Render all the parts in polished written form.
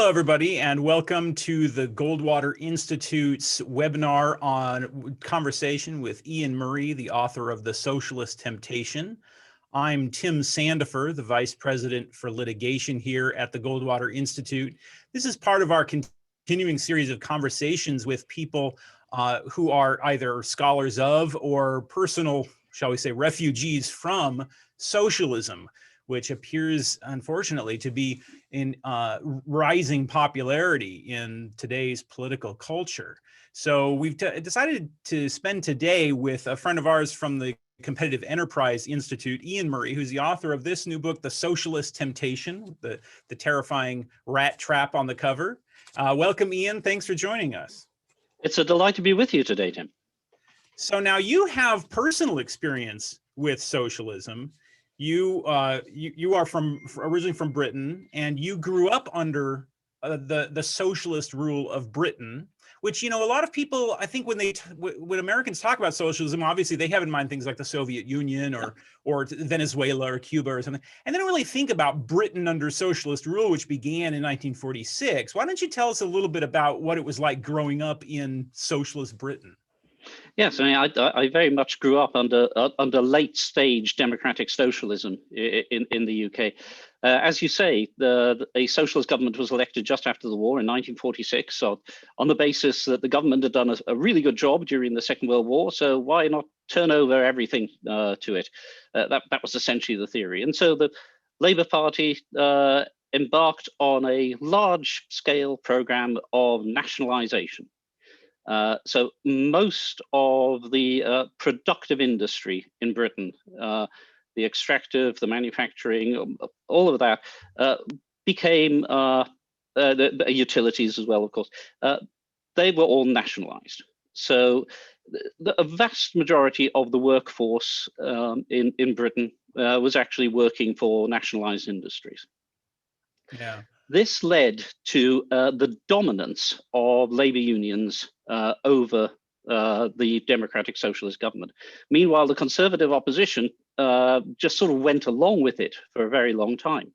Hello, everybody, and welcome to the Goldwater Institute's webinar on conversation with Iain Murray, the author of The Socialist Temptation. I'm Tim Sandefur, the Vice President for Litigation here at the Goldwater Institute. This is part of our continuing series of conversations with people who are either scholars of or personal, shall we say, refugees from socialism, which appears, unfortunately, to be in rising popularity in today's political culture. So we've decided to spend today with a friend of ours from the Competitive Enterprise Institute, Iain Murray, who's the author of this new book, The Socialist Temptation, the terrifying rat trap on the cover. Welcome, Iain. Thanks for joining us. It's a delight to be with you today, Tim. So now you have personal experience with socialism. You are originally from Britain, and you grew up under the socialist rule of Britain, which, you know, a lot of people, I think, when Americans talk about socialism, obviously they have in mind things like the Soviet Union or Venezuela or Cuba or something, and they don't really think about Britain under socialist rule, which began in 1946. Why don't you tell us a little bit about what it was like growing up in socialist Britain? Yes, I mean, I very much grew up under late stage democratic socialism in the UK. As you say, a socialist government was elected just after the war in 1946. So on the basis that the government had done a really good job during the Second World War, so why not turn over everything to it? That was essentially the theory. And so the Labour Party embarked on a large scale program of nationalisation. So most of the productive industry in Britain, the extractive, the manufacturing, all of that became the utilities as well, of course. They were all nationalized. So a vast majority of the workforce in Britain was actually working for nationalized industries. Yeah. This led to the dominance of labor unions over the democratic socialist government. Meanwhile, the conservative opposition just sort of went along with it for a very long time.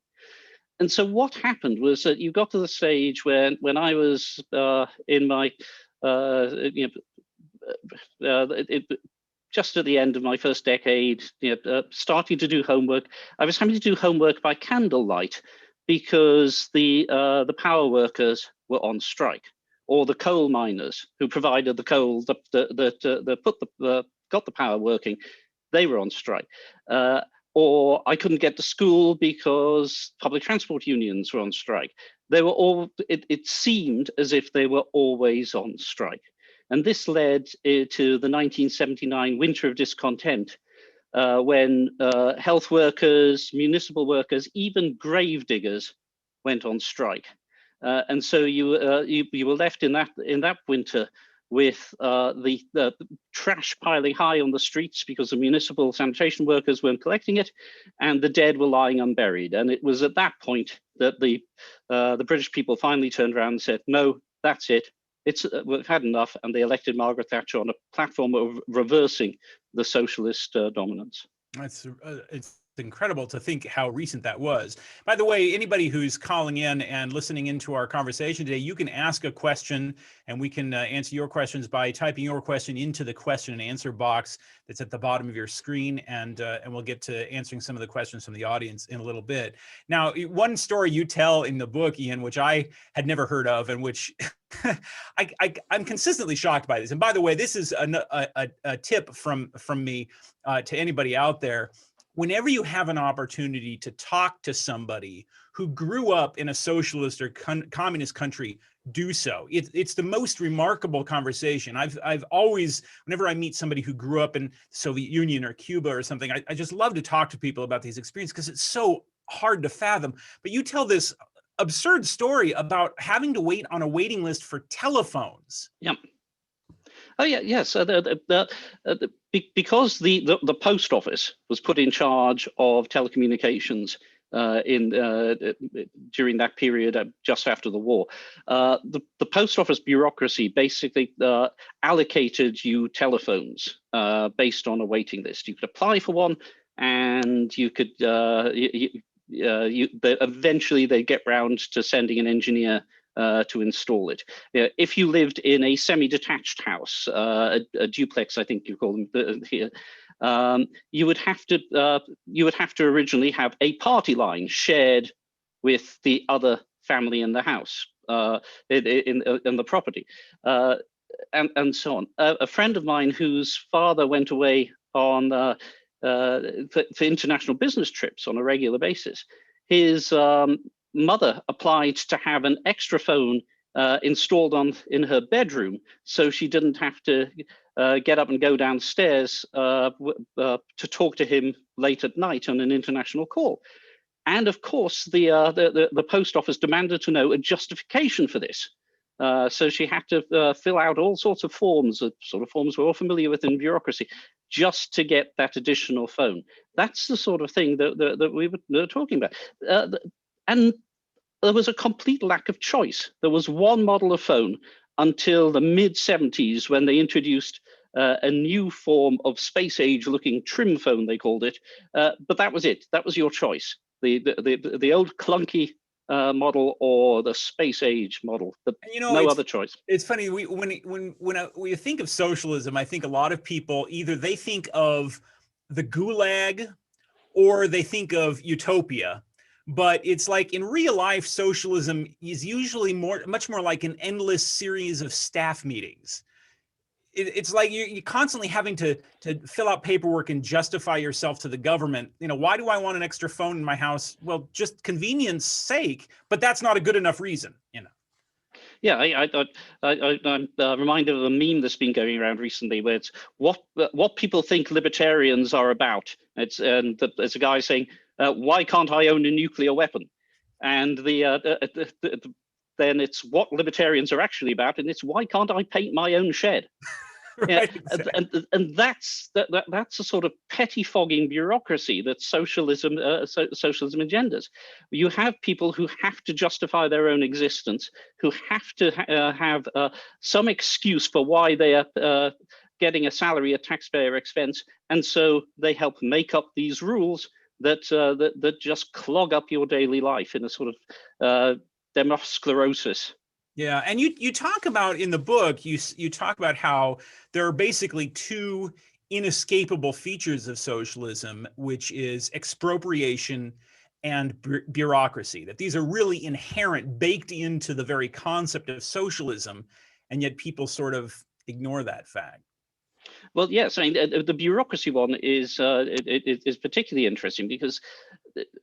And so what happened was that you got to the stage when I was in my, just at the end of my first decade, starting to do homework. I was having to do homework by candlelight, because the power workers were on strike, or the coal miners who provided the coal that got the power working, they were on strike. Or I couldn't get to school because public transport unions were on strike. They were all. It seemed as if they were always on strike, and this led to the 1979 Winter of Discontent. When health workers, municipal workers, even grave diggers went on strike, and so you were left in that winter with the trash piling high on the streets because the municipal sanitation workers weren't collecting it, and the dead were lying unburied. And it was at that point that the British people finally turned around and said, "No, that's it. We've had enough," and they elected Margaret Thatcher on a platform of reversing the socialist dominance. It's incredible to think how recent that was. By the way, anybody who's calling in and listening into our conversation today, you can ask a question, and we can answer your questions by typing your question into the question and answer box that's at the bottom of your screen, and we'll get to answering some of the questions from the audience in a little bit. Now, one story you tell in the book, Iain, which I had never heard of, and which I'm consistently shocked by this. And by the way, this is a tip from me to anybody out there. Whenever you have an opportunity to talk to somebody who grew up in a socialist or communist country, do so. It's the most remarkable conversation. I've always, whenever I meet somebody who grew up in the Soviet Union or Cuba or something, I just love to talk to people about these experiences because it's so hard to fathom. But you tell this absurd story about having to wait on a waiting list for telephones. Yeah. Oh yeah, yes. Because the post office was put in charge of telecommunications during that period just after the war, the post office bureaucracy basically allocated you telephones based on a waiting list. You could apply for one, and you could eventually they get round to sending an engineer to install it. If you lived in a semi-detached house, a duplex, I think you call them here, you would have to originally have a party line shared with the other family in the house, in the property, and so on. A friend of mine whose father went away on for international business trips on a regular basis, his mother applied to have an extra phone installed in her bedroom, so she didn't have to get up and go downstairs to talk to him late at night on an international call. And of course, the post office demanded to know a justification for this. So she had to fill out all sorts of forms, the sort of forms we're all familiar with in bureaucracy, just to get that additional phone. That's the sort of thing that we were talking about. And there was a complete lack of choice. There was one model of phone until the mid-70s, when they introduced a new form of space-age looking trim phone, they called it. But that was it. That was your choice. The old clunky model or the space age model, but no other choice. It's funny, when we think of socialism, I think a lot of people either they think of the gulag or they think of utopia. But it's like in real life, socialism is usually much more like an endless series of staff meetings. It's like you're constantly having to fill out paperwork and justify yourself to the government. Why do I want an extra phone in my house? Well, just convenience sake, but that's not a good enough reason, Yeah, I'm reminded of a meme that's been going around recently, where it's what people think libertarians are about. There's a guy saying, "Why can't I own a nuclear weapon?" And then it's what libertarians are actually about, and it's why can't I paint my own shed? Right, Yeah, exactly. and that's a sort of pettifogging bureaucracy that socialism engenders. You have people who have to justify their own existence, who have to have some excuse for why they are getting a salary at taxpayer expense, and so they help make up these rules that just clog up your daily life in a sort of demosclerosis. Yeah, and you talk about in the book, you talk about how there are basically two inescapable features of socialism, which is expropriation and bureaucracy, that these are really inherent, baked into the very concept of socialism, and yet people sort of ignore that fact. Well, yes, I mean, the bureaucracy one is particularly interesting because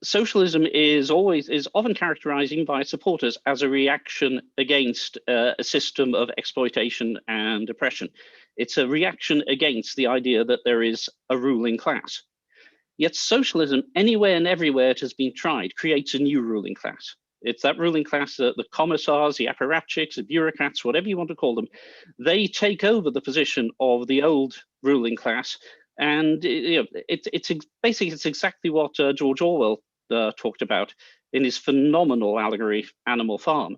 socialism is often characterizing by supporters as a reaction against a system of exploitation and oppression. It's a reaction against the idea that there is a ruling class. Yet socialism, anywhere and everywhere it has been tried, creates a new ruling class. It's that ruling class, the commissars, the apparatchiks, the bureaucrats, whatever you want to call them. They take over the position of the old ruling class, and it's exactly what George Orwell talked about in his phenomenal allegory, Animal Farm.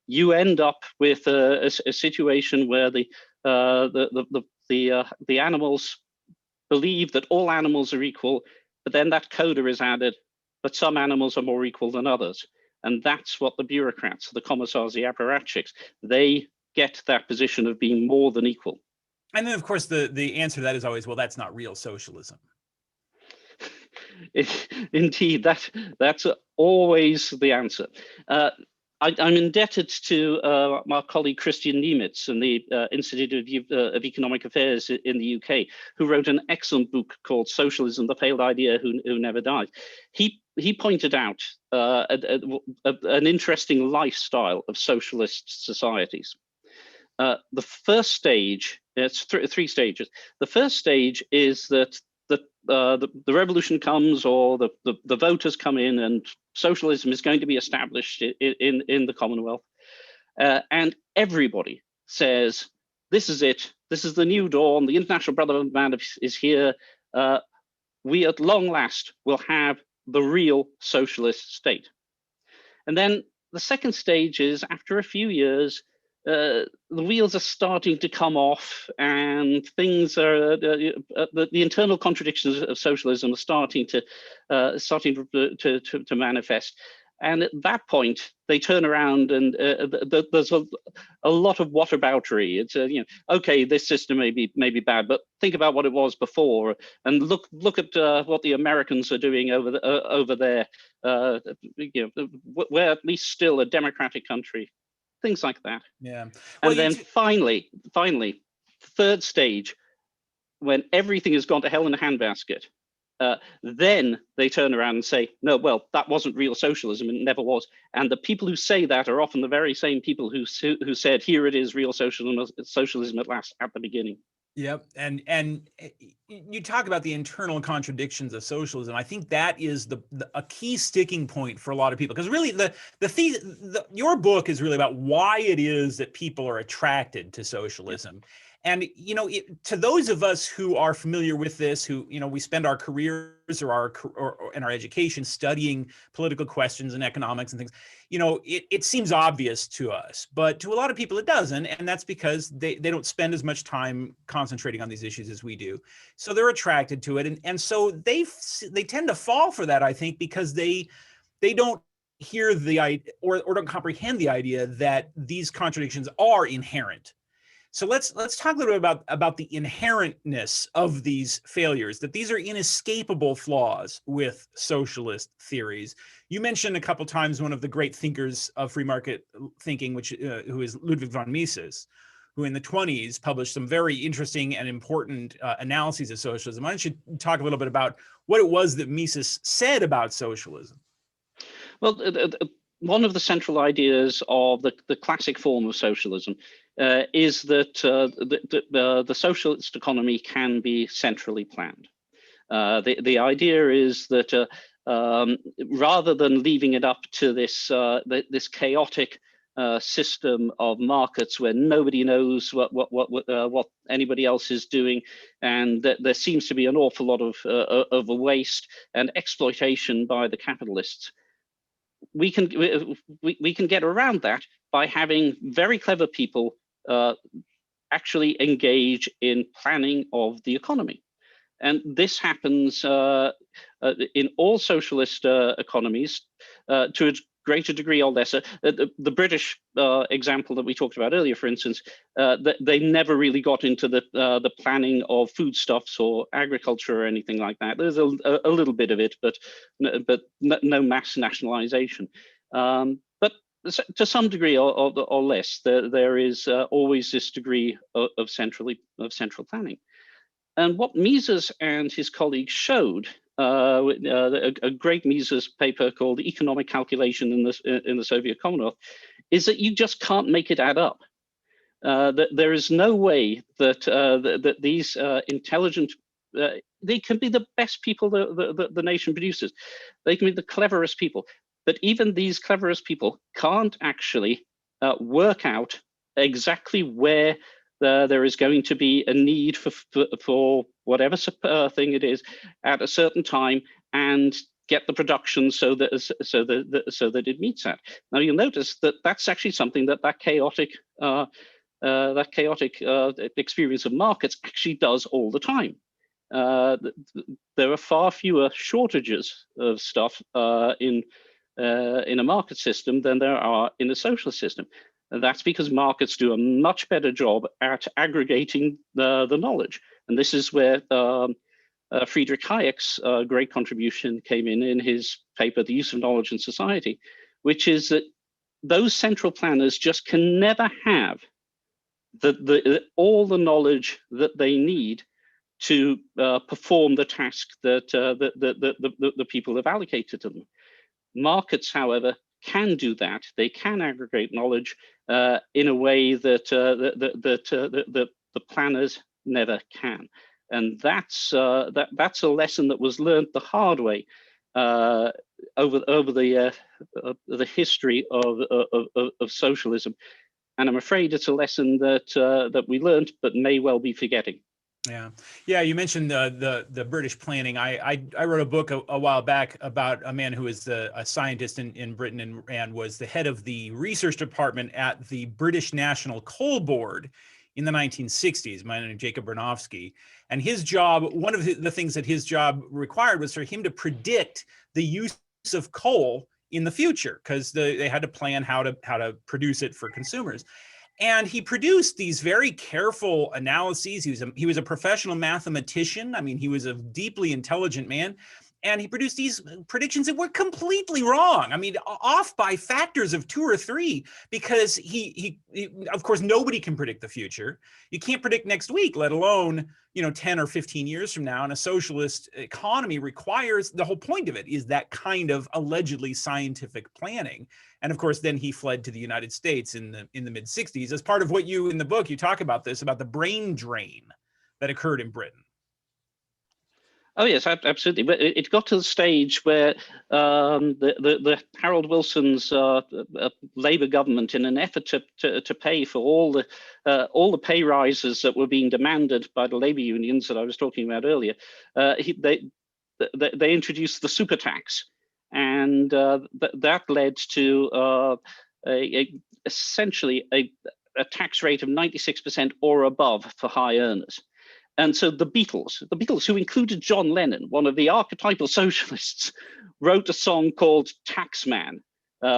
You end up with a situation where the animals believe that all animals are equal, but then that coda is added, but some animals are more equal than others. And that's what the bureaucrats, the commissars, the apparatchiks, they get that position of being more than equal. And then, of course, the answer to that is always, well, that's not real socialism. Indeed, that's always the answer. I'm indebted to my colleague Christian Niemitz in the Institute of Economic Affairs in the UK, who wrote an excellent book called Socialism, the Failed Idea Who Never Died. He pointed out an interesting lifestyle of socialist societies. The first stage, it's three stages. The first stage is that the revolution comes, or the voters come in, and socialism is going to be established in the Commonwealth. And everybody says, this is it. This is the new dawn. The International Brotherhood of Man is here. We at long last will have the real socialist state. And then the second stage is, after a few years, the wheels are starting to come off, and things are the internal contradictions of socialism are starting to manifest. And at that point, they turn around, and there's a lot of whataboutery. It's okay, this system may be bad, but think about what it was before, and look at what the Americans are doing over there. We're at least still a democratic country. Things like that. Yeah. Well, and then finally, third stage, when everything has gone to hell in a handbasket, then they turn around and say, no, well, that wasn't real socialism, and it never was. And the people who say that are often the very same people who said, here it is, real socialism at last, at the beginning. Yep. And you talk about the internal contradictions of socialism. I think that is a key sticking point for a lot of people, because really your book is really about why it is that people are attracted to socialism. And, to those of us who are familiar with this, who, we spend our careers or in our education studying political questions and economics and things, it seems obvious to us, but to a lot of people it doesn't. And that's because they don't spend as much time concentrating on these issues as we do. So they're attracted to it. And so they tend to fall for that, I think, because they don't hear the idea or don't comprehend the idea that these contradictions are inherent. So let's talk a little bit about the inherentness of these failures, that these are inescapable flaws with socialist theories. You mentioned a couple times one of the great thinkers of free market thinking, who is Ludwig von Mises, who in the 1920s published some very interesting and important analyses of socialism. Why don't you talk a little bit about what it was that Mises said about socialism? Well, one of the central ideas of the classic form of socialism is that the socialist economy can be centrally planned. The idea is that rather than leaving it up to this chaotic system of markets where nobody knows what anybody else is doing, and that there seems to be an awful lot of waste and exploitation by the capitalists, we can get around that by having very clever people actually engage in planning of the economy. And this happens in all socialist economies to a greater degree or lesser. The British example that we talked about earlier, for instance, they never really got into the planning of foodstuffs or agriculture or anything like that. There's a little bit of it, but no mass nationalization. But to some degree or less, there is always this degree of central planning. And what Mises and his colleagues showed, a great Mises paper called Economic Calculation in the Soviet Commonwealth, is that you just can't make it add up. That there is no way that these intelligent, they can be the best people the nation produces. They can be the cleverest people. But even these cleverest people can't actually work out exactly where there is going to be a need for whatever thing it is at a certain time, and get the production so that it meets that. Now you'll notice that that's actually something that chaotic experience of markets actually does all the time. There are far fewer shortages of stuff in a market system than there are in a socialist system. And that's because markets do a much better job at aggregating the knowledge. And this is where Friedrich Hayek's great contribution came in his paper, The Use of Knowledge in Society, which is that those central planners just can never have all the knowledge that they need to perform the task that the people have allocated to them. Markets, however, can do that. They can aggregate knowledge in a way that the planners never can, and that's a lesson that was learned the hard way over the history of socialism, and I'm afraid it's a lesson that we learned but may well be forgetting. Yeah, yeah. You mentioned the British planning. I wrote a book a while back about a man who was a scientist in Britain and was the head of the research department at the British National Coal Board in the 1960s. My name is Jacob Bernofsky, and his job, one of the things that his job required was for him to predict the use of coal in the future, because they had to plan how to produce it for consumers. And he produced these very careful analyses. He was a professional mathematician. I mean, he was a deeply intelligent man. And he produced these predictions that were completely wrong. I mean, off by factors of 2 or 3, because he of course, nobody can predict the future. You can't predict next week, let alone, 10 or 15 years from now. And a socialist economy requires, the whole point of it is that kind of allegedly scientific planning. And of course, then he fled to the United States in the mid 60s as part of what you, in the book, you talk about this, about the brain drain that occurred in Britain. Oh yes, absolutely. But it got to the stage where the Harold Wilson's Labour government, in an effort to pay for all the pay rises that were being demanded by the labour unions that I was talking about earlier, they introduced the super tax, and that led to essentially a tax rate of 96% or above for high earners. And so the Beatles, who included John Lennon, one of the archetypal socialists, wrote a song called Taxman,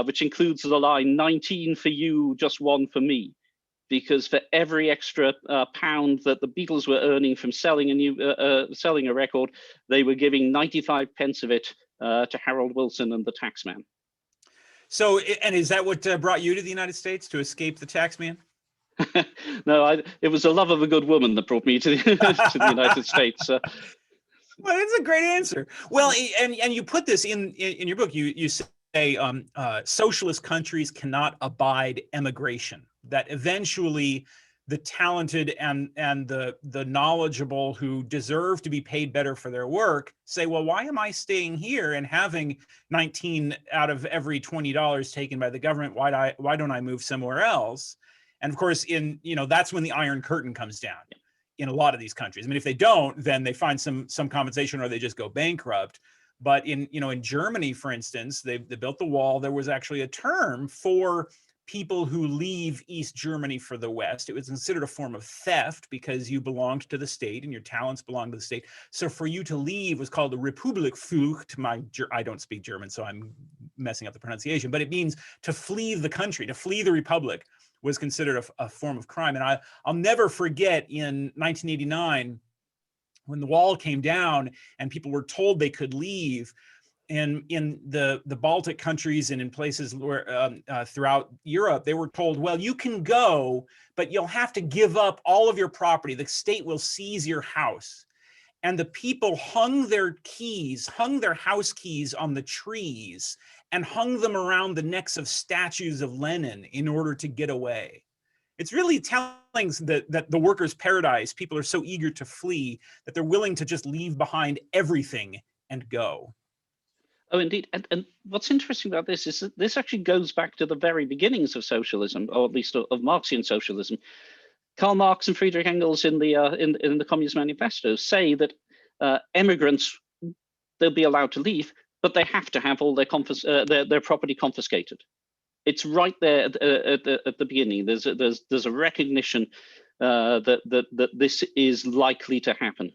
which includes the line, 19 for you, just 1 for me. Because for every extra pound that the Beatles were earning from selling a record, they were giving 95 pence of it to Harold Wilson and the Taxman. So, and is that what brought you to the United States, to escape the Taxman? No, it was the love of a good woman that brought me to the United States. Well, that's a great answer. Well, and you put this in your book. You say socialist countries cannot abide emigration. That eventually the talented and the knowledgeable who deserve to be paid better for their work say, well, why am I staying here and having 19 out of every $20 taken by the government? Why don't I move somewhere else? And of course, that's when the Iron Curtain comes down in a lot of these countries. I mean, if they don't, then they find some compensation or they just go bankrupt. But in Germany, for instance, they built the wall. There was actually a term for people who leave East Germany for the West. It was considered a form of theft because you belonged to the state and your talents belonged to the state. So for you to leave was called the Republikflucht. I don't speak German, so I'm messing up the pronunciation, but it means to flee the country, to flee the republic was considered a form of crime. And I'll never forget in 1989, when the wall came down and people were told they could leave, and in the Baltic countries and in places where throughout Europe, they were told, well, you can go, but you'll have to give up all of your property. The state will seize your house. And the people hung their house keys on the trees and hung them around the necks of statues of Lenin in order to get away. It's really telling that the workers' paradise, people are so eager to flee that they're willing to just leave behind everything and go. Oh, indeed. And what's interesting about this is that this actually goes back to the very beginnings of socialism, or at least of Marxian socialism. Karl Marx and Friedrich Engels in the Communist Manifesto say that immigrants, they'll be allowed to leave, but they have to have all their property confiscated. It's right there at the beginning. There's a recognition that this is likely to happen.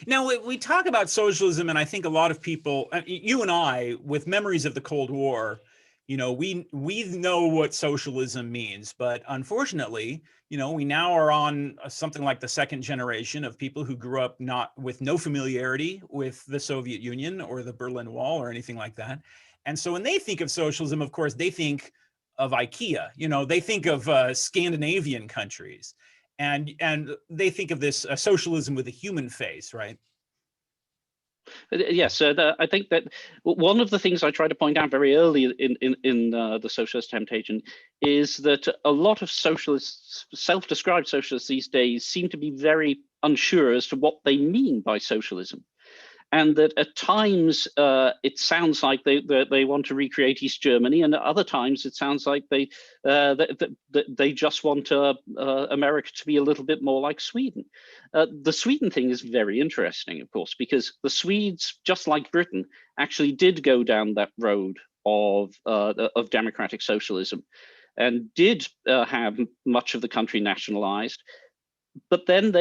Now, we talk about socialism, and I think a lot of people, you and I, with memories of the Cold War, we know what socialism means, but unfortunately, we now are on something like the second generation of people who grew up with no familiarity with the Soviet Union or the Berlin Wall or anything like that. And so when they think of socialism, of course, they think of IKEA, they think of Scandinavian countries. And they think of this socialism with a human face, right? Yes, I think that one of the things I try to point out very early in the Socialist Temptation is that a lot of socialists, self-described socialists these days, seem to be very unsure as to what they mean by socialism. and that at times it sounds like they want to recreate East Germany, and at other times it sounds like they just want America to be a little bit more like Sweden. The Sweden thing is very interesting, of course, because the Swedes, just like Britain, actually did go down that road of democratic socialism, and did have much of the country nationalized. But then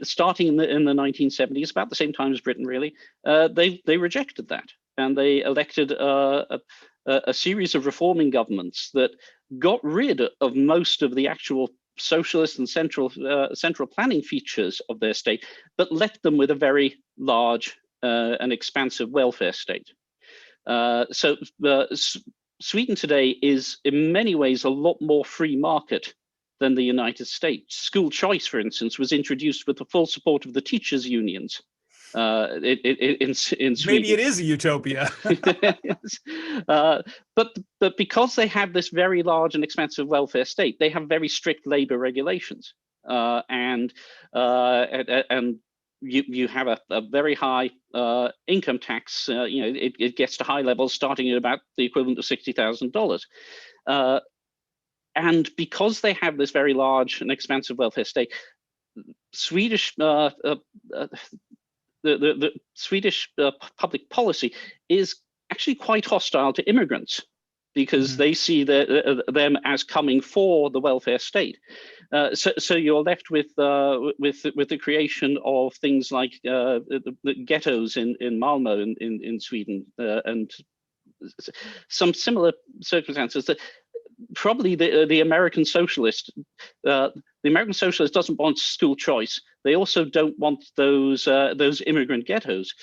starting in the 1970s, about the same time as Britain, really, they rejected that, and they elected a series of reforming governments that got rid of most of the actual socialist and central planning features of their state, but left them with a very large and expansive welfare state. Sweden today is in many ways a lot more free market than the United States. School choice, for instance, was introduced with the full support of the teachers' unions in Sweden. Maybe it is a utopia. But because they have this very large and expansive welfare state, they have very strict labor regulations, and you have a very high income tax. It gets to high levels, starting at about the equivalent of $60,000. And because they have this very large and expansive welfare state, Swedish the Swedish public policy is actually quite hostile to immigrants, because they see them as coming for the welfare state. So you're left with the creation of things like the ghettos in Malmö in Sweden, and some similar circumstances that. Probably the American socialist, doesn't want school choice. They also don't want those immigrant ghettos.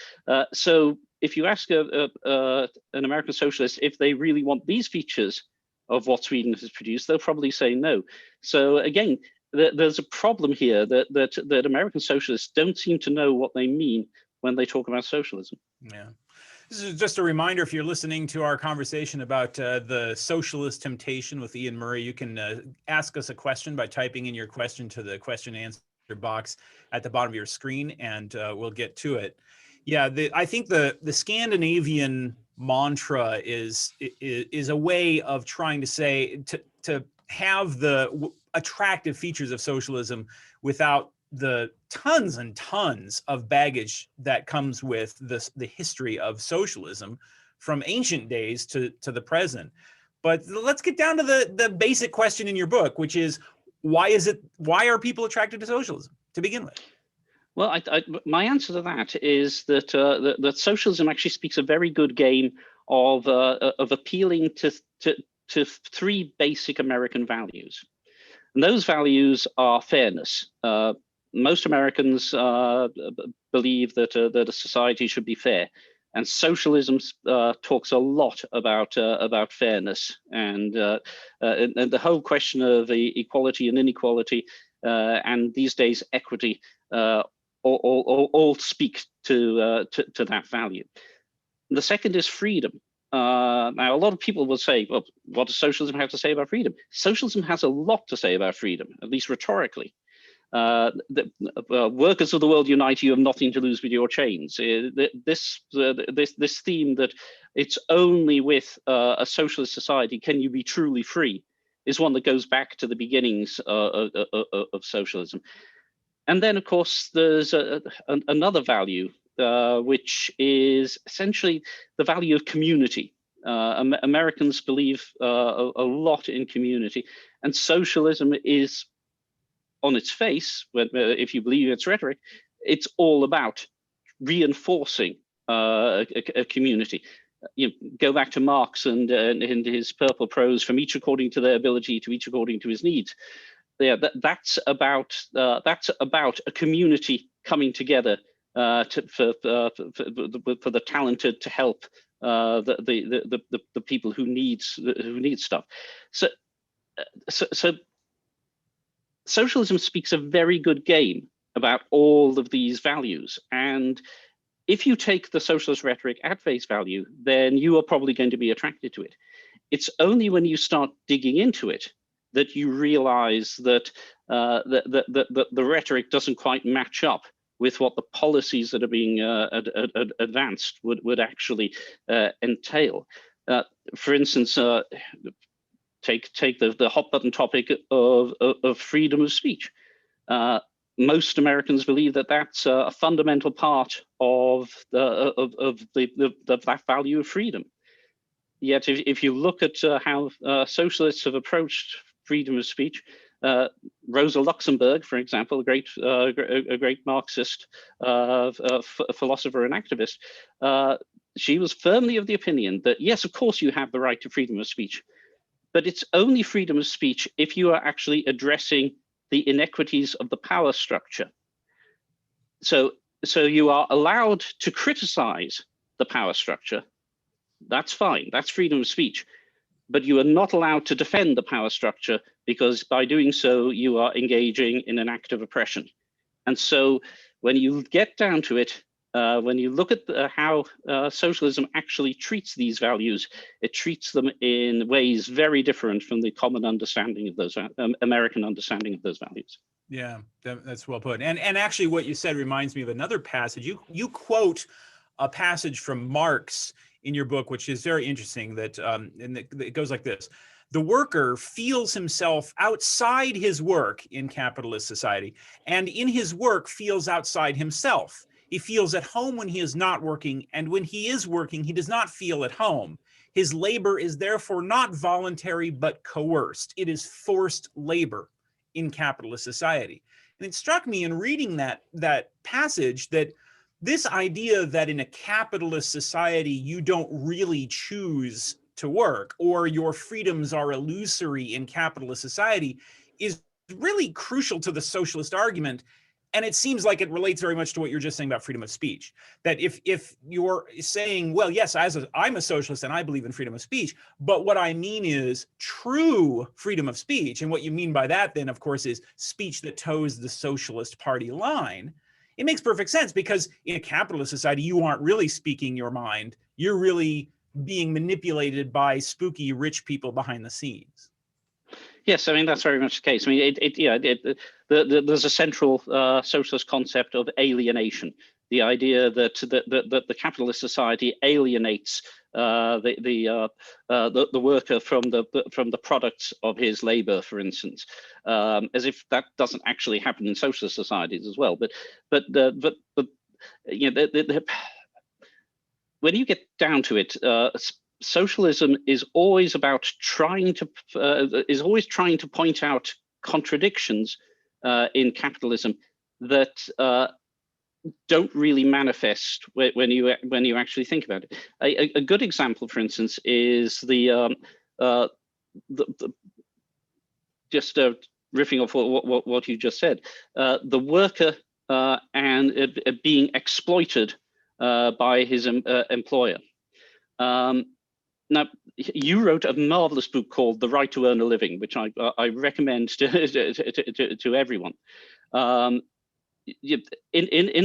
So if you ask an American socialist if they really want these features of what Sweden has produced, they'll probably say no. So again, there's a problem here that American socialists don't seem to know what they mean when they talk about socialism. Yeah. This is just a reminder, if you're listening to our conversation about the Socialist Temptation with Iain Murray, you can ask us a question by typing in your question to the question and answer box at the bottom of your screen, and we'll get to it. Yeah, I think the Scandinavian mantra is a way of trying to say to have the attractive features of socialism without the tons and tons of baggage that comes with the history of socialism from ancient days to the present. But let's get down to the basic question in your book, which is why are people attracted to socialism to begin with? Well, my answer to that is that that socialism actually speaks a very good game of appealing to three basic American values, and those values are fairness. Most Americans believe that a society should be fair, and socialism talks a lot about fairness, and the whole question of equality and inequality, and these days equity, all speak to that value. And the second is freedom. Now, a lot of people will say, well, what does socialism have to say about freedom? Socialism has a lot to say about freedom, at least rhetorically. Workers of the world unite, you have nothing to lose with your chains. This theme that it's only with a socialist society can you be truly free is one that goes back to the beginnings of socialism. And then, of course, there's another value, which is essentially the value of community. Americans believe a lot in community, and socialism is, on its face, if you believe its rhetoric, it's all about reinforcing a community. You go back to Marx and his purple prose, from each according to their ability to each according to his needs. Yeah, that's about a community coming together for the talented to help the people who need stuff. So socialism speaks a very good game about all of these values, and if you take the socialist rhetoric at face value, then you are probably going to be attracted to it. It's only when you start digging into it that you realize that the rhetoric doesn't quite match up with what the policies that are being advanced would actually entail. For instance, take the hot button topic of freedom of speech. Most Americans believe that that's a fundamental part of that value of freedom. Yet, if you look at how socialists have approached freedom of speech, Rosa Luxemburg, for example, a great Marxist philosopher and activist, she was firmly of the opinion that yes, of course, you have the right to freedom of speech, but it's only freedom of speech if you are actually addressing the inequities of the power structure. So you are allowed to criticize the power structure. That's fine. That's freedom of speech. But you are not allowed to defend the power structure, because by doing so, you are engaging in an act of oppression. And so when you get down to it, when you look at how socialism actually treats these values, it treats them in ways very different from the common understanding of those American understanding of those values. Yeah, that's well put. And actually, what you said reminds me of another passage. You quote a passage from Marx in your book, which is very interesting. That it goes like this: the worker feels himself outside his work in capitalist society, and in his work feels outside himself. He feels at home when he is not working, and when he is working, he does not feel at home. His labor is therefore not voluntary, but coerced. It is forced labor in capitalist society. And it struck me in reading that passage that this idea that in a capitalist society, you don't really choose to work, or your freedoms are illusory in capitalist society, is really crucial to the socialist argument. And it seems like it relates very much to what you're just saying about freedom of speech. That if you're saying, well, yes, I'm a socialist and I believe in freedom of speech, but what I mean is true freedom of speech. And what you mean by that then, of course, is speech that toes the Socialist Party line. It makes perfect sense, because in a capitalist society, you aren't really speaking your mind. You're really being manipulated by spooky rich people behind the scenes. Yes, I mean, that's very much the case. I mean, there's a central socialist concept of alienation, the idea that the capitalist society alienates the worker from the products of his labor, for instance, as if that doesn't actually happen in socialist societies as well. But you know, when you get down to it, socialism is always about trying to point out contradictions in capitalism that don't really manifest when you actually think about it. A good example, for instance, is just riffing off what you just said, the worker and being exploited by his employer. Now, you wrote a marvelous book called "The Right to Earn a Living," which I recommend to everyone. In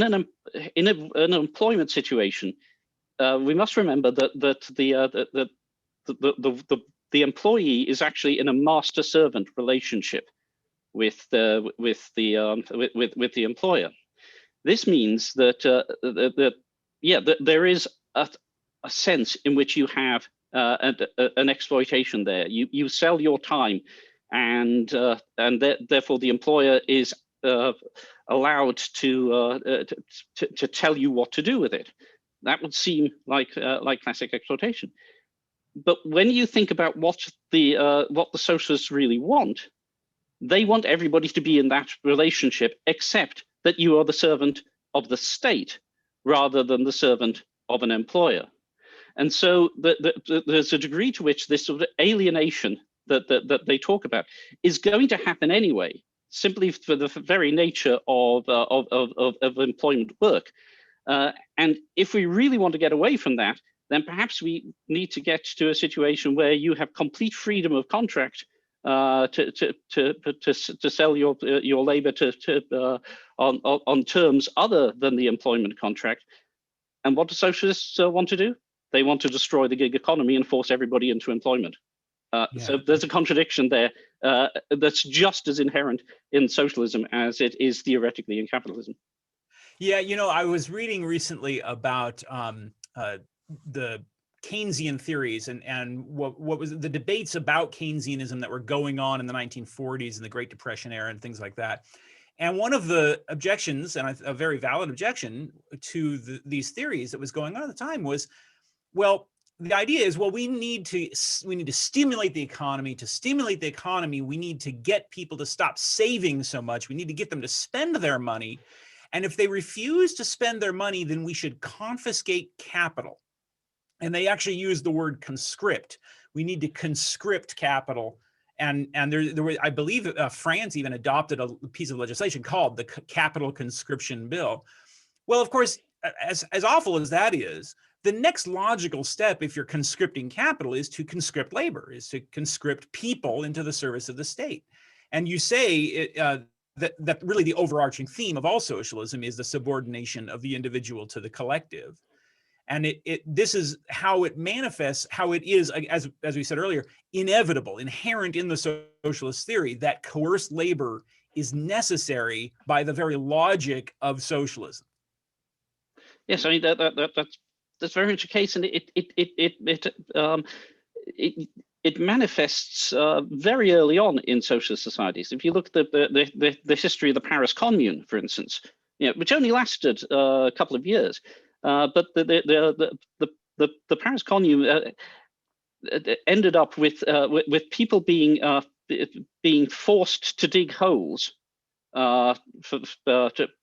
an employment situation, we must remember that the employee is actually in a master-servant relationship with the employer. This means that there is a sense in which you have an exploitation there. You sell your time, and therefore the employer is allowed to tell you what to do with it. That would seem like classic exploitation. But when you think about what the socialists really want, they want everybody to be in that relationship, except that you are the servant of the state rather than the servant of an employer. And so there's a degree to which this sort of alienation that they talk about is going to happen anyway, simply for the very nature of employment work. And if we really want to get away from that, then perhaps we need to get to a situation where you have complete freedom of contract to sell your labor on terms other than the employment contract. And what do socialists want to do? They want to destroy the gig economy and force everybody into employment. So there's a contradiction there that's just as inherent in socialism as it is theoretically in capitalism. Yeah, I was reading recently about the Keynesian theories and what was the debates about Keynesianism that were going on in the 1940s and the Great Depression era and things like that. And one of the objections, and a very valid objection to these theories that was going on at the time was, well, the idea is, well, we need to stimulate the economy. To stimulate the economy, we need to get people to stop saving so much. We need to get them to spend their money. And if they refuse to spend their money, then we should confiscate capital. And they actually use the word conscript. We need to conscript capital. And there was, I believe, France even adopted a piece of legislation called the Capital Conscription Bill. Well, of course, as awful as that is, the next logical step, if you're conscripting capital, is to conscript labor, is to conscript people into the service of the state. And you say that really the overarching theme of all socialism is the subordination of the individual to the collective. And this is how it manifests, how it is, as we said earlier, inevitable, inherent in the socialist theory that coerced labor is necessary by the very logic of socialism. Yes, I mean that's very much the case, and it manifests very early on in socialist societies. If you look at the history of the Paris Commune, for instance, which only lasted a couple of years. But the Paris Commune ended up with people being forced to dig holes to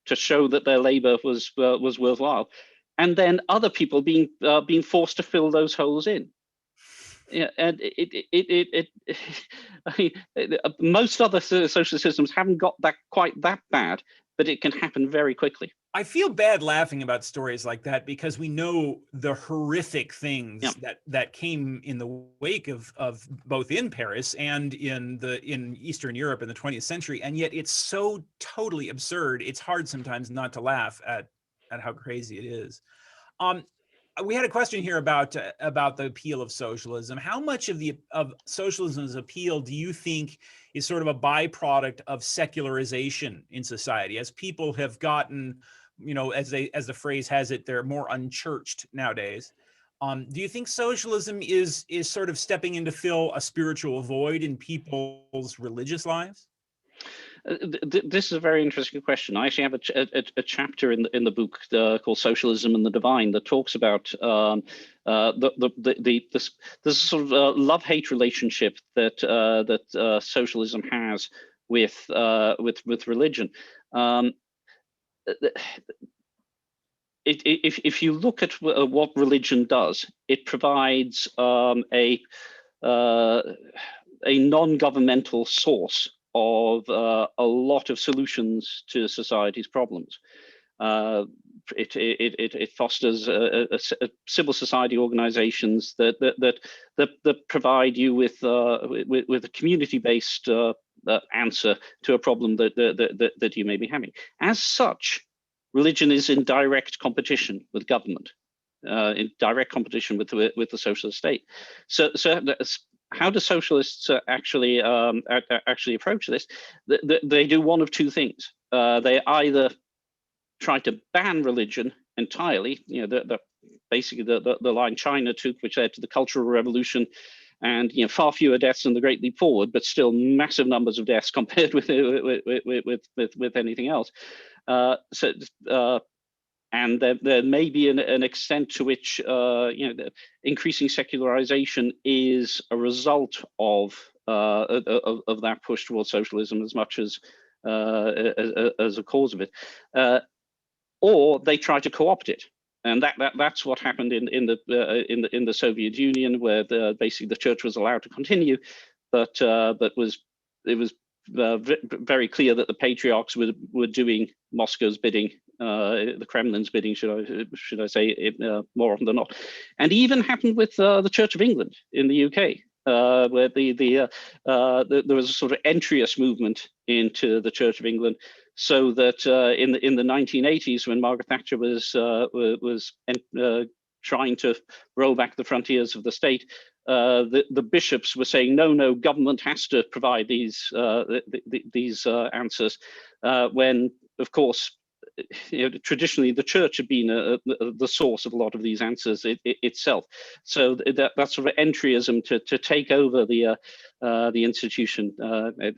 show that their labor was worthwhile, and then other people being forced to fill those holes in. Yeah, and I mean, most other social systems haven't got quite that bad, but it can happen very quickly. I feel bad laughing about stories like that because we know the horrific things that came in the wake of both in Paris and in Eastern Europe in the 20th century, and yet it's so totally absurd. It's hard sometimes not to laugh at how crazy it is. We had a question here about the appeal of socialism. How much of socialism's appeal do you think is sort of a byproduct of secularization in society, as people have gotten, as the phrase has it, they're more unchurched nowadays? Do you think socialism is sort of stepping in to fill a spiritual void in people's religious lives? This is a very interesting question. I actually have a chapter in the book called "Socialism and the Divine" that talks about this sort of love-hate relationship that socialism has with religion. If you look at what religion does, it provides a non-governmental source of a lot of solutions to society's problems. It fosters civil society organizations that provide you with a community-based answer to a problem that you may be having. As such, religion is in direct competition with government, in direct competition with the socialist state. So how do socialists actually approach this? They do one of two things. They either try to ban religion entirely, basically the line China took, which led to the Cultural Revolution, and far fewer deaths than the Great Leap Forward, but still massive numbers of deaths compared with anything else. And there may be an extent to which the increasing secularization is a result of that push towards socialism as much as a cause of it, or they try to co-opt it, and that's what happened in the Soviet Union, where basically the church was allowed to continue, but it was very clear that the patriarchs were doing Moscow's bidding, the Kremlin's bidding, should I say, more often than not. And even happened with the Church of England in the UK, where there was a sort of entryist movement into the Church of England, so that in the 1980s, when Margaret Thatcher was trying to roll back the frontiers of the state, the bishops were saying, no, government has to provide these answers, when, of course, traditionally the church had been the source of a lot of these answers itself. So that sort of entryism to take over the institution it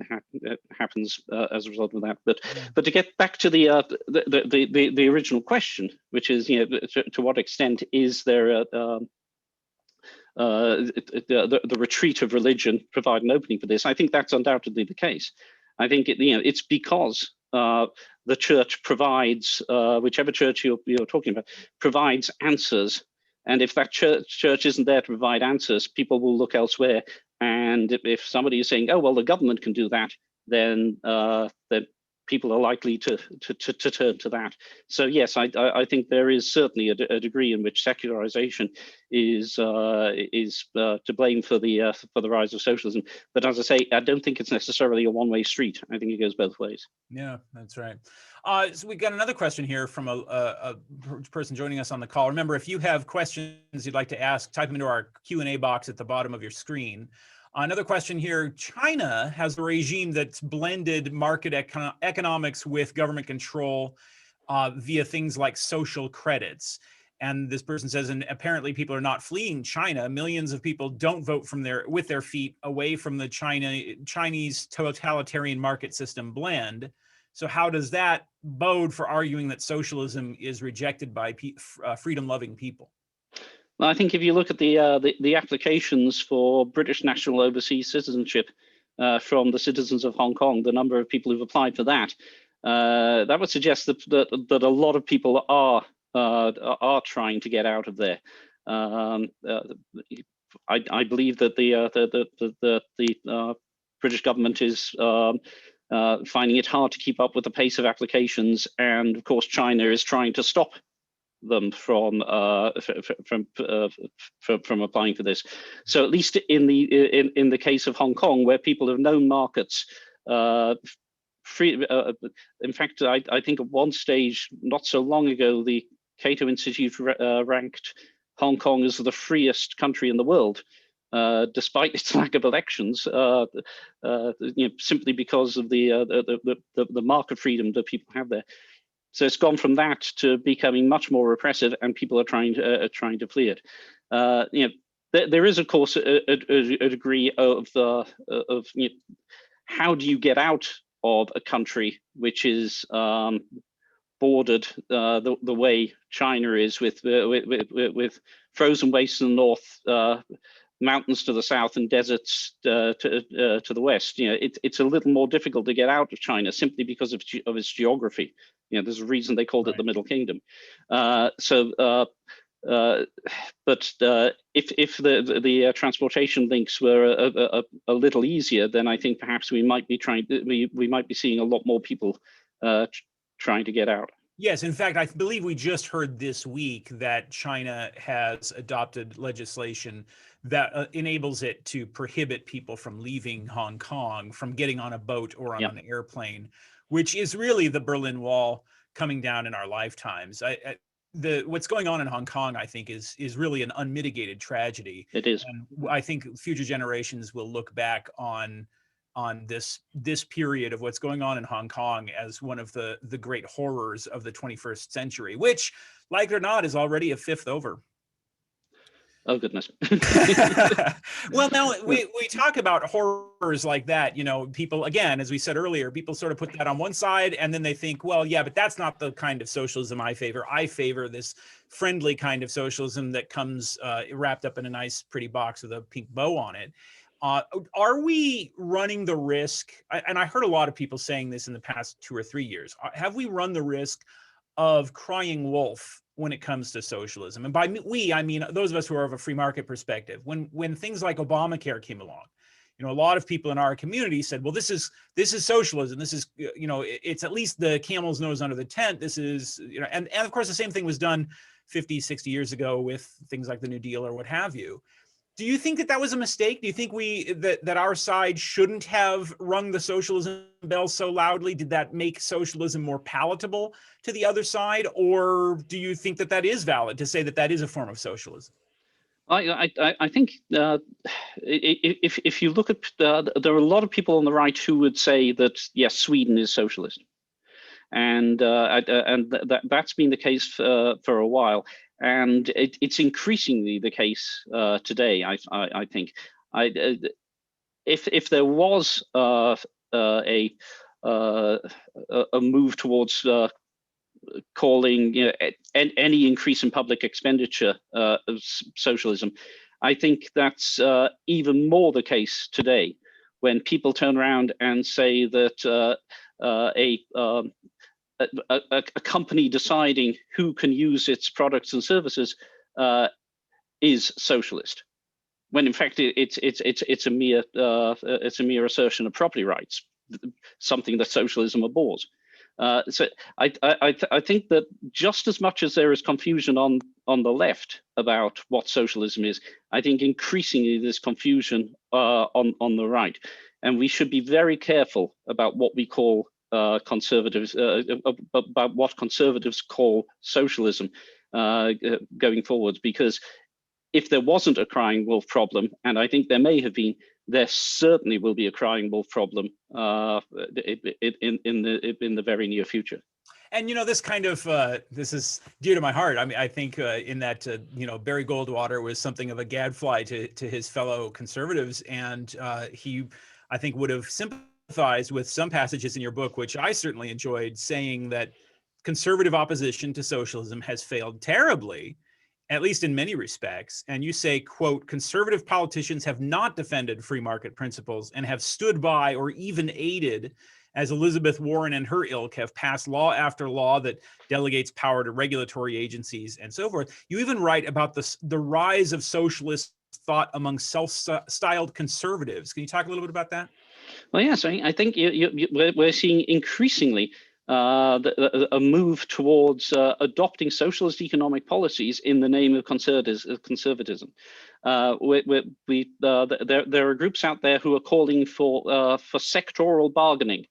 happens as a result of that. But to get back to the original question, which is, to what extent is there the retreat of religion provide an opening for this? I think that's undoubtedly the case. I think it's because the church provides, whichever church you're talking about, provides answers. And if that church isn't there to provide answers, people will look elsewhere. And if somebody is saying, "Oh well, the government can do that," then people are likely to turn to that. So yes, I think there is certainly a degree in which secularization is to blame for the rise of socialism. But as I say, I don't think it's necessarily a one-way street. I think it goes both ways. Yeah, that's right. So we got another question here from a person joining us on the call. Remember, if you have questions you'd like to ask, type them into our Q&A box at the bottom of your screen. Another question here, China has a regime that's blended market economics with government control via things like social credits. And this person says, and apparently people are not fleeing China. Millions of people don't vote with their feet away from the Chinese totalitarian market system blend. So how does that bode for arguing that socialism is rejected by freedom-loving people? Well, I think if you look at the applications for British national overseas citizenship from the citizens of Hong Kong, the number of people who've applied for that, that would suggest that a lot of people are trying to get out of there. I believe that the British government is finding it hard to keep up with the pace of applications, and of course China is trying to stop them from applying for this. So at least in the case of Hong Kong, where people have known markets, in fact, I think at one stage not so long ago, the Cato Institute ranked Hong Kong as the freest country in the world, despite its lack of elections, simply because of the market freedom that people have there. So it's gone from that to becoming much more repressive, and people are trying to flee it. There is, of course, a degree of how do you get out of a country which is bordered the way China is, with frozen wastes in the north, mountains to the south, and deserts to the west. It's a little more difficult to get out of China simply because of its geography. There's a reason they called it the Middle Kingdom. But if the transportation links were a little easier, then I think perhaps we might be seeing a lot more people trying to get out. Yes, in fact, I believe we just heard this week that China has adopted legislation that enables it to prohibit people from leaving Hong Kong, from getting on a boat or on an airplane, which is really the Berlin Wall coming down in our lifetimes. What's going on in Hong Kong, I think, is really an unmitigated tragedy. It is. And I think future generations will look back on this period of what's going on in Hong Kong as one of the great horrors of the 21st century, which, like it or not, is already a fifth over. Oh, goodness. Well, now we talk about horrors like that. People, again, as we said earlier, people sort of put that on one side, and then they think, well, yeah, but that's not the kind of socialism I favor. I favor this friendly kind of socialism that comes wrapped up in a nice, pretty box with a pink bow on it. Are we running the risk, and I heard a lot of people saying this in the past 2 or 3 years, have we run the risk of crying wolf when it comes to socialism? And by we, I mean those of us who are of a free market perspective. When things like Obamacare came along, a lot of people in our community said, well, this is socialism. This is, it's at least the camel's nose under the tent. This is, and of course the same thing was done 50, 60 years ago with things like the New Deal or what have you. Do you think that was a mistake? Do you think that our side shouldn't have rung the socialism bell so loudly? Did that make socialism more palatable to the other side? Or do you think that is valid to say that is a form of socialism? I think if you look at, there are a lot of people on the right who would say that, yes, Sweden is socialist. That's been the case for a while, and it's increasingly the case today. I think if there was a move towards calling any increase in public expenditure of socialism, I think that's even more the case today, when people turn around and say that a company deciding who can use its products and services is socialist, when in fact it's a mere assertion of property rights, something that socialism abhors. So I think that just as much as there is confusion on the left about what socialism is, I think increasingly there's confusion on the right, and we should be very careful about what we call conservatives, about what conservatives call socialism going forwards, because if there wasn't a crying wolf problem, and I think there may have been, there certainly will be a crying wolf problem in the very near future. And this kind of this is dear to my heart. I mean, I think in that Barry Goldwater was something of a gadfly to his fellow conservatives, and he, I think, would have sympathized with some passages in your book, which I certainly enjoyed, saying that conservative opposition to socialism has failed terribly, at least in many respects. And you say, quote, conservative politicians have not defended free market principles and have stood by or even aided, as Elizabeth Warren and her ilk have passed law after law that delegates power to regulatory agencies and so forth. You even write about the rise of socialist thought among self-styled conservatives. Can you talk a little bit about that? Well, yes, I think we're seeing increasingly a move towards adopting socialist economic policies in the name of conservatism. There are groups out there who are calling for sectoral bargaining,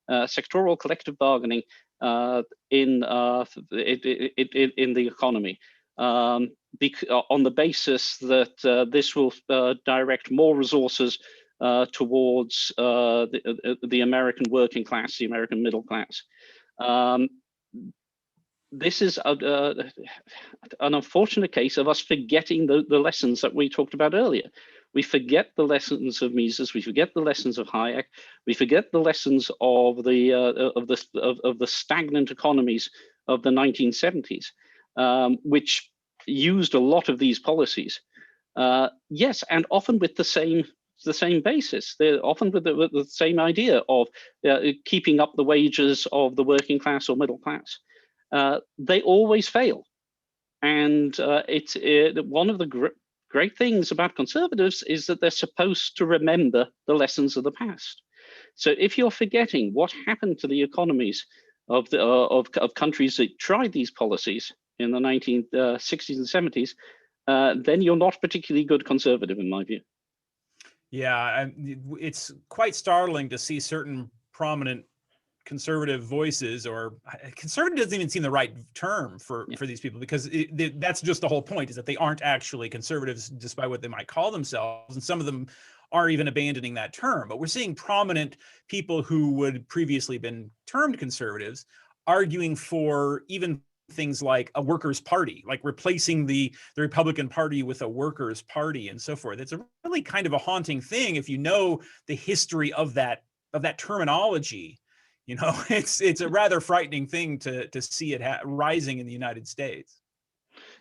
sectoral collective bargaining in the economy, on the basis that this will direct more resources towards the American working class, the American middle class. This is an unfortunate case of us forgetting the lessons that we talked about earlier. We forget the lessons of Mises. We forget the lessons of Hayek. We forget the lessons of the stagnant economies of the 1970s, which used a lot of these policies. Yes, and often with the same basis. They're often with the same idea of keeping up the wages of the working class or middle class. They always fail, and it's one of the great things about conservatives is that they're supposed to remember the lessons of the past. So if you're forgetting what happened to the economies of countries that tried these policies in the 1960s and 70s, then you're not particularly good conservative, in my view. Yeah, it's quite startling to see certain prominent conservative voices, or conservative doesn't even seem the right term for these people, because that's just the whole point, is that they aren't actually conservatives despite what they might call themselves, and some of them are even abandoning that term. But we're seeing prominent people who would previously been termed conservatives arguing for even things like a workers' party, like replacing the Republican Party with a workers' party and so forth. It's a really kind of a haunting thing if you know the history of that terminology. It's a rather frightening thing to see it rising in the United States.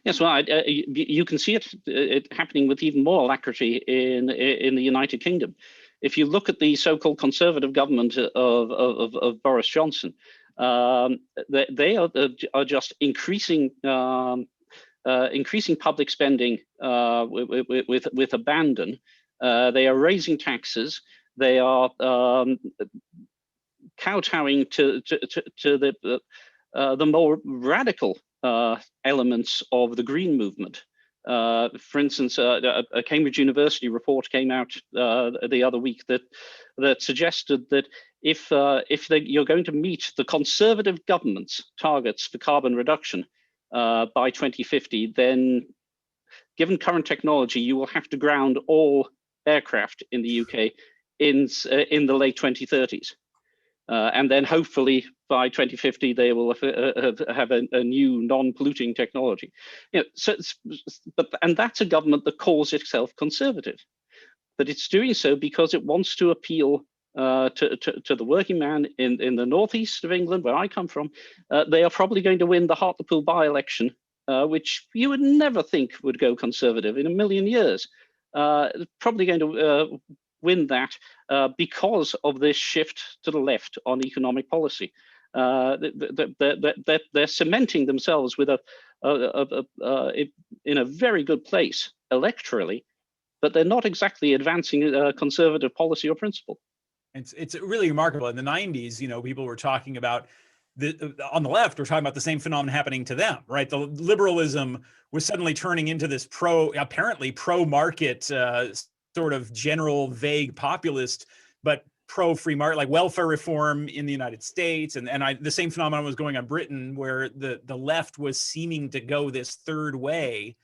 Yes, well, you can see it happening with even more alacrity in the United Kingdom. If you look at the so-called conservative government of Boris Johnson, they are just increasing public spending with abandon. They are raising taxes. They are kowtowing to the more radical elements of the Green movement. For instance, a Cambridge University report came out the other week that suggested that if you're going to meet the conservative government's targets for carbon reduction by 2050, then given current technology, you will have to ground all aircraft in the UK in the late 2030s. And then hopefully by 2050 they will have a new non-polluting technology. And that's a government that calls itself conservative, but it's doing so because it wants to appeal to the working man in the northeast of England, where I come from. They are probably going to win the Hartlepool by-election, which you would never think would go conservative in a million years. Probably going to win that because of this shift to the left on economic policy. They're cementing themselves with in a very good place electorally, but they're not exactly advancing conservative policy or principle. It's really remarkable. In the 90s, people were talking about on the left, we're talking about the same phenomenon happening to them, right? The liberalism was suddenly turning into this apparently pro-market sort of general, vague populist, but pro-free market, like welfare reform in the United States. And the same phenomenon was going on in Britain, where the left was seeming to go this third way.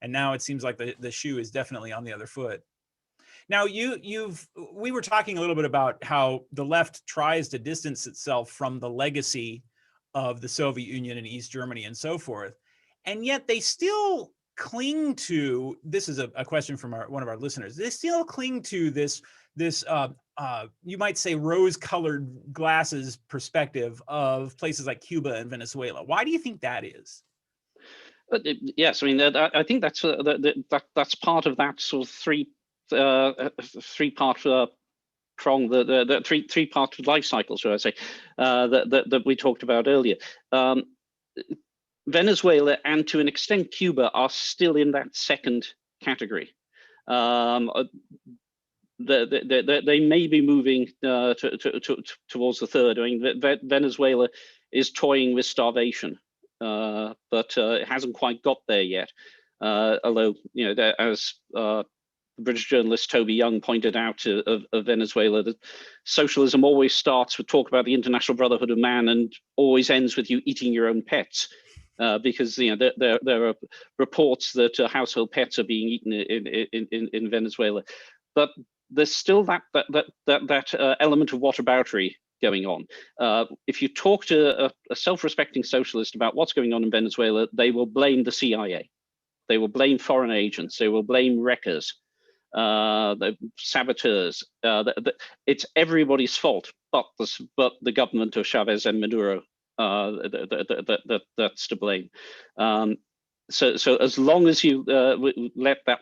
And now it seems like the shoe is definitely on the other foot. Now, we were talking a little bit about how the left tries to distance itself from the legacy of the Soviet Union and East Germany and so forth, and yet they still cling to, this is a question from one of our listeners, they still cling to this you might say rose-colored glasses perspective of places like Cuba and Venezuela. Why do you think that is? Yes, I mean, I think that's part of that sort of three-part prong, the three-part life cycle, should I say, that we talked about earlier. Venezuela and to an extent Cuba are still in that second category. They may be moving towards the third. I mean, Venezuela is toying with starvation, but it hasn't quite got there yet. Although, as the British journalist Toby Young pointed out of Venezuela, that socialism always starts with talk about the International Brotherhood of Man and always ends with you eating your own pets. Because there are reports that household pets are being eaten in Venezuela, but there's still that element of whataboutery going on. If you talk to a self-respecting socialist about what's going on in Venezuela, they will blame the CIA, they will blame foreign agents, they will blame wreckers, the saboteurs. It's everybody's fault, but the government of Chavez and Maduro. That's to blame. So as long as you let that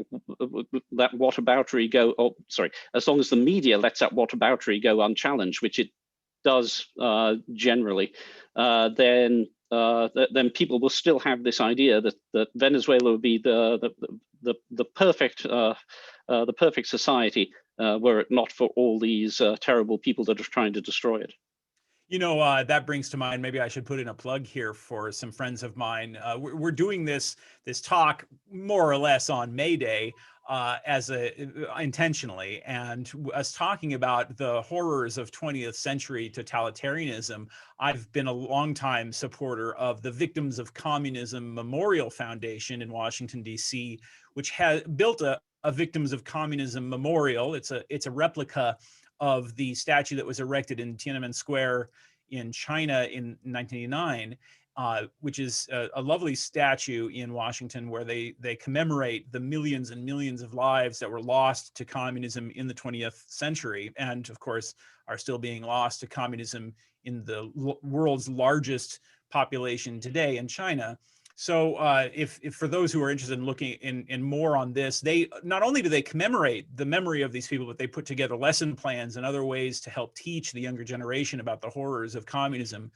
whataboutery go, as long as the media lets that whataboutery go unchallenged, which it does generally, then people will still have this idea that Venezuela would be the perfect society were it not for all these terrible people that are trying to destroy it. That brings to mind, maybe I should put in a plug here for some friends of mine. We're doing this talk more or less on May Day intentionally, and us talking about the horrors of 20th century totalitarianism. I've been a longtime supporter of the Victims of Communism Memorial Foundation in Washington, D.C., which has built a Victims of Communism Memorial. It's a replica of the statue that was erected in Tiananmen Square in China in 1989, which is a lovely statue in Washington where they commemorate the millions and millions of lives that were lost to communism in the 20th century, and of course are still being lost to communism in the world's largest population today in China. So if for those who are interested in looking in more on this, they not only do they commemorate the memory of these people, but they put together lesson plans and other ways to help teach the younger generation about the horrors of communism.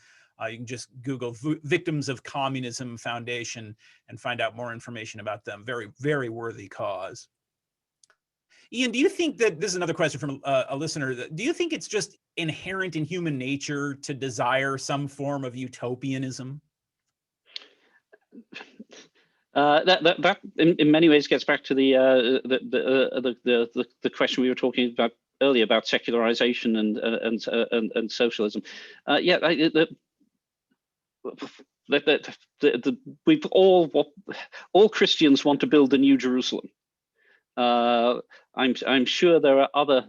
You can just Google Victims of Communism Foundation and find out more information about them. Very, very worthy cause. Iain, do you think that, this is another question from a listener, do you think it's just inherent in human nature to desire some form of utopianism? That in many ways gets back to the question we were talking about earlier about secularization and socialism. We all Christians want to build a new Jerusalem. I'm sure there are other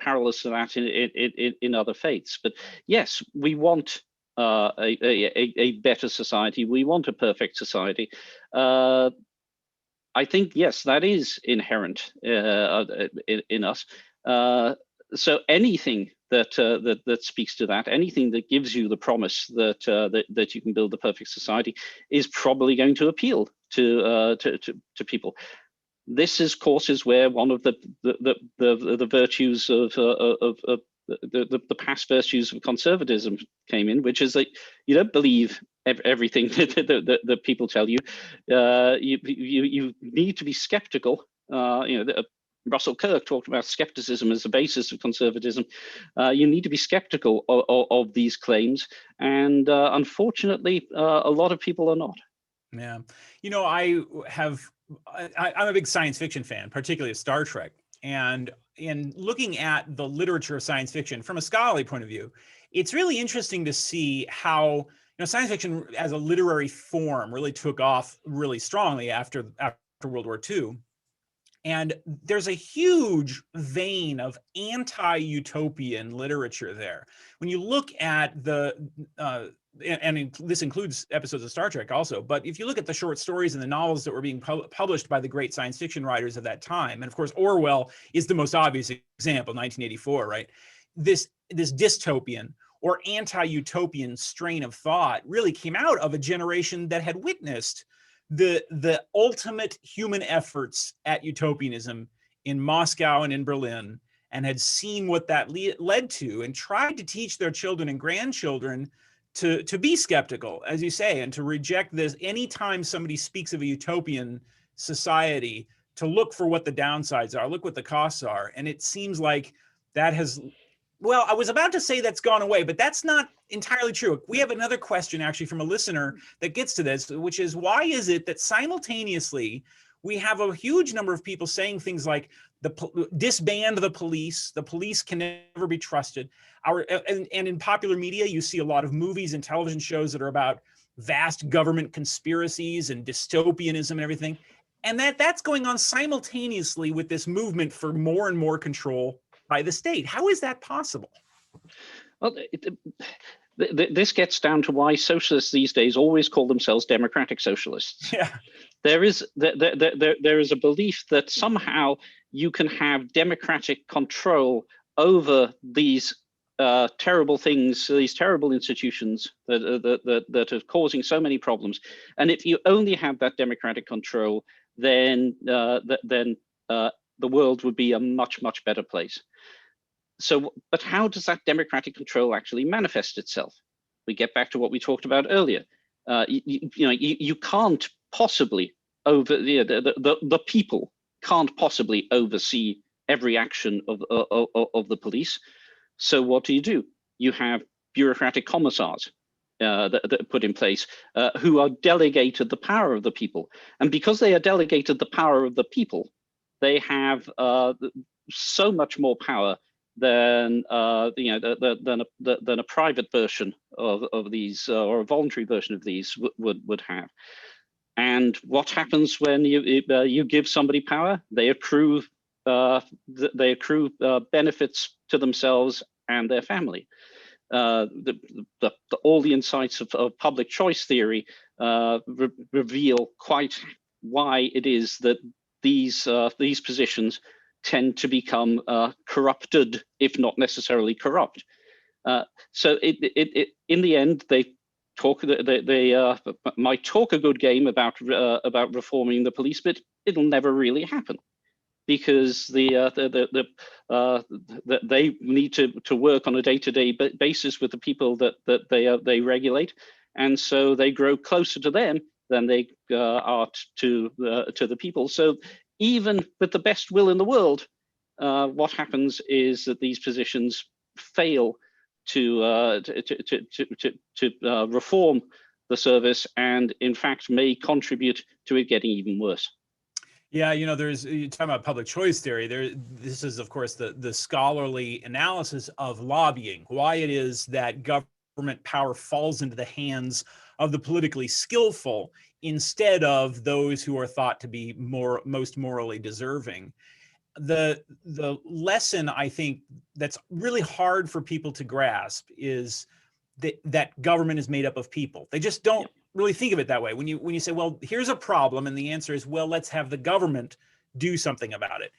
parallels to that in other faiths. But yes, we want a better society. We want a perfect society. I think, yes, that is inherent in us. So anything that speaks to that, anything that gives you the promise that you can build the perfect society, is probably going to appeal to people. This, of course, is where one of the virtues of the past virtues of conservatism came in, which is that you don't believe everything that people tell you. You need to be skeptical. Russell Kirk talked about skepticism as the basis of conservatism. You need to be skeptical of these claims, and unfortunately, a lot of people are not. Yeah, I'm a big science fiction fan, particularly of Star Trek. And in looking at the literature of science fiction from a scholarly point of view, it's really interesting to see how science fiction as a literary form really took off really strongly after World War II. And there's a huge vein of anti-utopian literature there. When you look at and this includes episodes of Star Trek also, but if you look at the short stories and the novels that were being published by the great science fiction writers of that time, and of course Orwell is the most obvious example, 1984, right? This dystopian or anti-utopian strain of thought really came out of a generation that had witnessed the ultimate human efforts at utopianism in Moscow and in Berlin, and had seen what that led to, and tried to teach their children and grandchildren to be skeptical, as you say, and to reject this. Anytime somebody speaks of a utopian society, to look for what the downsides are, look what the costs are. And it seems like that has, well, I was about to say that's gone away, but that's not entirely true. We have another question actually from a listener that gets to this, which is, why is it that simultaneously we have a huge number of people saying things like disband the police can never be trusted. And in popular media, you see a lot of movies and television shows that are about vast government conspiracies and dystopianism and everything. And that's going on simultaneously with this movement for more and more control by the state. How is that possible? Well, this gets down to why socialists these days always call themselves democratic socialists. Yeah. There is a belief that somehow you can have democratic control over these terrible things, these terrible institutions that are causing so many problems. And if you only have that democratic control, then the world would be a much better place. So, but how does that democratic control actually manifest itself? We get back to what we talked about earlier. You can't possibly the people can't possibly oversee every action of the police. So what do? You have bureaucratic commissars that are put in place who are delegated the power of the people, and because they are delegated the power of the people, they have so much more power than a private version of these or a voluntary version of these would have. And what happens when you give somebody power? They accrue benefits to themselves and their family. All the insights of public choice theory reveal quite why it is that these positions tend to become corrupted, if not necessarily corrupt. So in the end, they might talk a good game about reforming the police, but it'll never really happen, because they need to work on a day-to-day basis with the people that they regulate, and so they grow closer to them than they are to the people. So even with the best will in the world, what happens is that these positions fail to reform the service, and in fact may contribute to it getting even worse. Yeah, you talk about public choice theory. This is, of course, the scholarly analysis of lobbying, why it is that government power falls into the hands of the politically skillful instead of those who are thought to be most morally deserving. the lesson, I think, that's really hard for people to grasp is that government is made up of people. They just don't really think of it that way. When you say, well, here's a problem, and the answer is, well, let's have the government do something about it.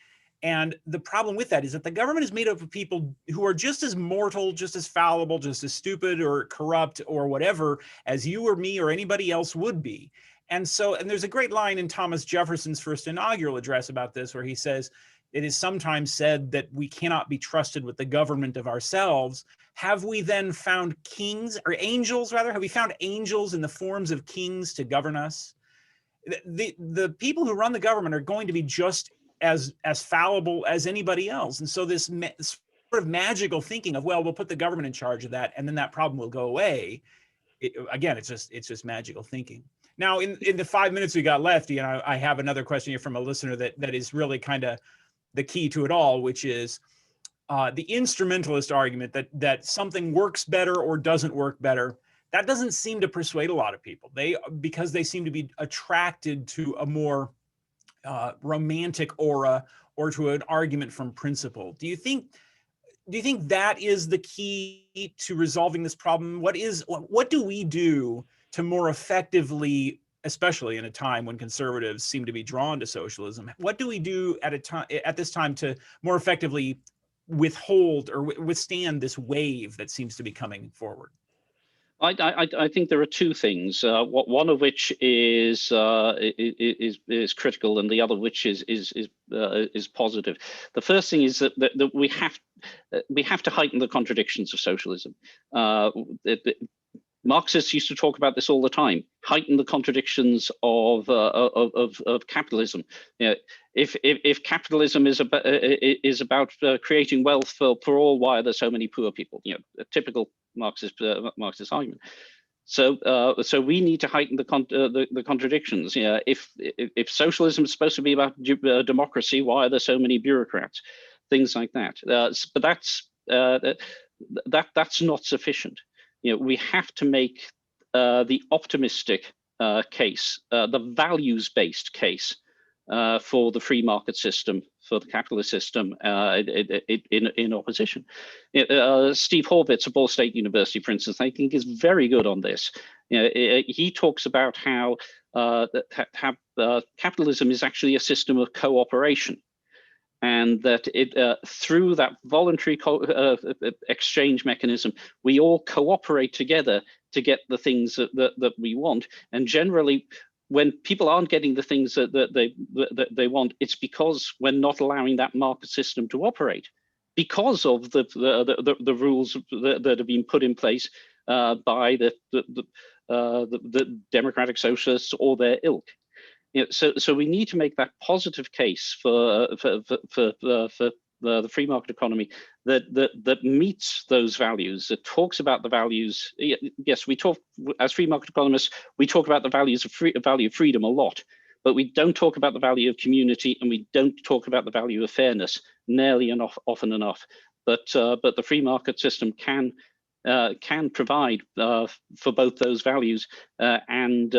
And the problem with that is that the government is made up of people who are just as mortal, just as fallible, just as stupid or corrupt or whatever as you or me or anybody else would be. And there's a great line in Thomas Jefferson's first inaugural address about this, where he says, it is sometimes said that we cannot be trusted with the government of ourselves. Have we then found kings, or angels rather? Have we found angels in the forms of kings to govern us? The people who run the government are going to be just as fallible as anybody else. And so this sort of magical thinking of, well, we'll put the government in charge of that, and then that problem will go away. Again, it's just magical thinking. Now, in the 5 minutes we got left, I have another question here from a listener that is really kind of the key to it all, which is the instrumentalist argument that something works better or doesn't work better. That doesn't seem to persuade a lot of people. Because they seem to be attracted to a more romantic aura or to an argument from principle. Do you think that is the key to resolving this problem? What do we do to more effectively, especially in a time when conservatives seem to be drawn to socialism, what do we do at this time to more effectively withhold or withstand this wave that seems to be coming forward? I think there are two things. One of which is critical, and the other which is positive. The first thing is that we have to heighten the contradictions of socialism. Marxists used to talk about this all the time. Heighten the contradictions of capitalism. If capitalism is about creating wealth for all, why are there so many poor people? A typical Marxist argument. So we need to heighten the contradictions. If socialism is supposed to be about democracy, why are there so many bureaucrats? Things like that. But that's not sufficient. We have to make the optimistic case, the values-based case for the free market system, for the capitalist system in opposition. Steve Horvitz of Ball State University, for instance, I think is very good on this. He talks about how capitalism is actually a system of cooperation, and that through that voluntary exchange mechanism, we all cooperate together to get the things that we want. And generally, when people aren't getting the things that they want, it's because we're not allowing that market system to operate, because of the rules that have been put in place by the democratic socialists or their ilk. So we need to make that positive case for the free market economy that meets those values, that talks about the values. Yes, we talk as free market economists, we talk about the values of value of freedom a lot, but we don't talk about the value of community, and we don't talk about the value of fairness nearly enough, often enough. But the free market system can provide for both those values, and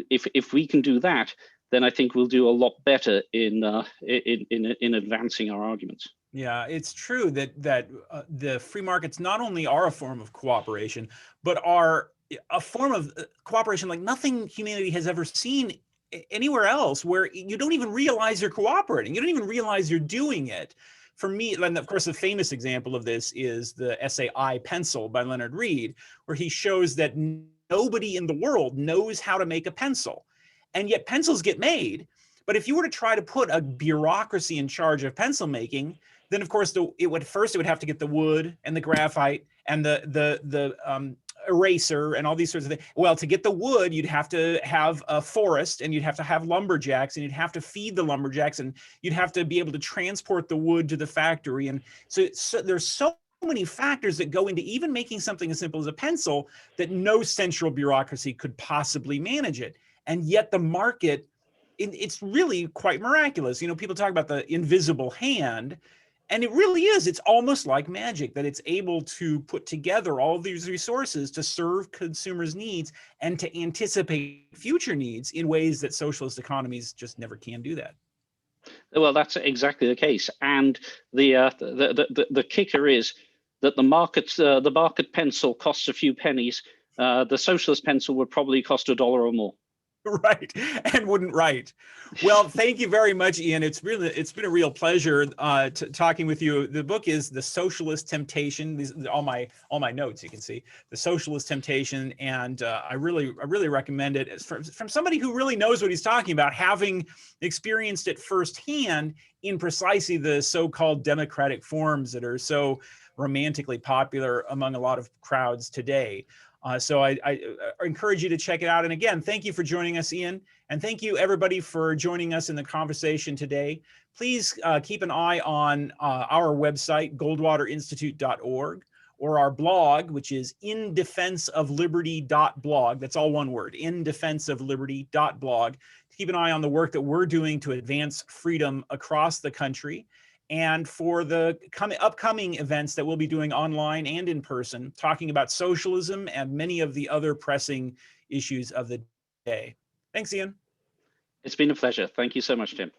if we can do that, then I think we'll do a lot better in advancing our arguments. Yeah, it's true that the free markets not only are a form of cooperation, but are a form of cooperation like nothing humanity has ever seen anywhere else, where you don't even realize you're cooperating. You don't even realize you're doing it. For me, and of course, the famous example of this is the essay I, Pencil by Leonard Read, where he shows that nobody in the world knows how to make a pencil. And yet pencils get made. But if you were to try to put a bureaucracy in charge of pencil making, then of course it would have to get the wood and the graphite and the eraser and all these sorts of things. Well, to get the wood, you'd have to have a forest, and you'd have to have lumberjacks, and you'd have to feed the lumberjacks, and you'd have to be able to transport the wood to the factory. And so there's so many factors that go into even making something as simple as a pencil that no central bureaucracy could possibly manage it. And yet the market, it's really quite miraculous. People talk about the invisible hand, and it really is. It's almost like magic that it's able to put together all of these resources to serve consumers' needs and to anticipate future needs in ways that socialist economies just never can do that. Well, that's exactly the case. And the kicker is that the market pencil costs a few pennies. The socialist pencil would probably cost $1 or more. Right, and wouldn't write. Well, thank you very much, Iain. It's been a real pleasure talking with you. The book is The Socialist Temptation. These all my notes, you can see The Socialist Temptation, and I really recommend it. It's from somebody who really knows what he's talking about, having experienced it firsthand in precisely the so-called democratic forms that are so romantically popular among a lot of crowds today. So I encourage you to check it out. And again, thank you for joining us, Iain. And thank you, everybody, for joining us in the conversation today. Please keep an eye on our website, goldwaterinstitute.org, or our blog, which is indefenseofliberty.blog. That's all one word, indefenseofliberty.blog. Keep an eye on the work that we're doing to advance freedom across the country, and for the upcoming events that we'll be doing online and in person, talking about socialism and many of the other pressing issues of the day. Thanks, Iain. It's been a pleasure. Thank you so much, Tim.